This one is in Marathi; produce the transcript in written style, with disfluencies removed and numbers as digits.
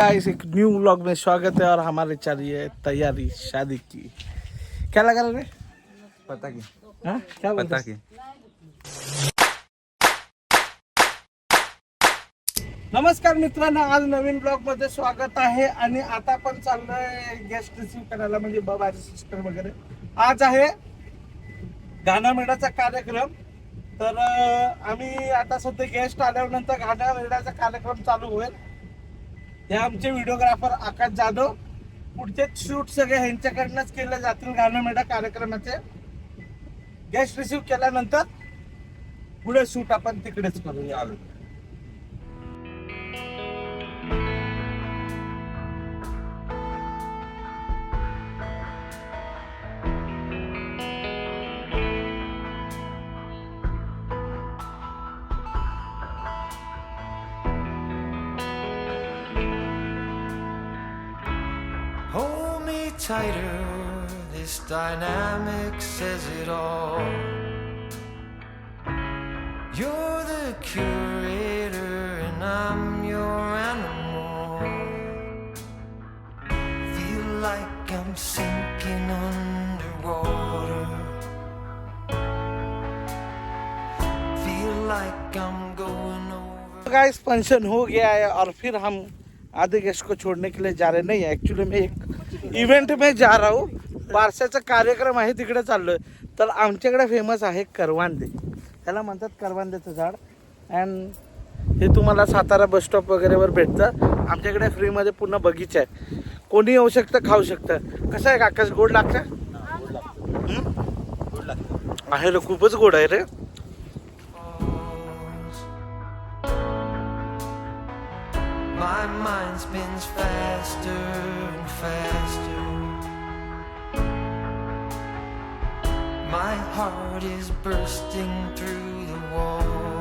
गाइस एक न्यू व्लॉग में स्वागत है और हमारे चल रही है तैयारी शादी की। क्या लगा रहे? पता की हाँ क्या बोलते? पता की नमस्कार मित्रांनो, आज नवीन ब्लॉग मध्ये स्वागत आहे आणि आता आपण चाललोय गेस्ट रिसीव करायला, म्हणजे माझे सिस्टर वगैरे. आज आहे गाण्यामेळाचा कार्यक्रम. तर आम्ही आता सध्या गेस्ट आल्यानंतर गाण्यामेळाचा कार्यक्रम चालू होईल. हे आमचे व्हिडिओग्राफर आकाश जाधव. पुढचे शूट सगळे ह्यांच्याकडनंच केले जातील. गाण्यामेळा कार्यक्रमाचे गेस्ट रिसीव केल्यानंतर पुढे शूट आपण तिकडेच करूया. Hold me tighter, this dynamic says it all. You're the curator and I'm your animal. Feel like I'm sinking underwater. Feel like I'm going over. Guys function हो गया है और फिर हम आधे गेस्ट को छोड़ने के लिए जा रहे नहीं है. ऍक्च्युली मैं एक इव्हेंट में जा रहा हूँ. बारशाचा कार्यक्रम आहे, तिकडे चाललोय. तर आमच्याकडे फेमस आहे करवांदे. त्याला म्हणतात करवांद्याचं झाड. अँड हे तुम्हाला सातारा बस स्टॉप वगैरेवर भेटतं. आमच्याकडे फ्रीमध्ये पूर्ण बगीचा आहे. कोणी येऊ शकतं, खाऊ शकतं. कसं आहे काकाच, गोड लागतं? आहे रे, खूपच गोड आहे रे. My mind spins faster and faster. My heart is bursting through the wall.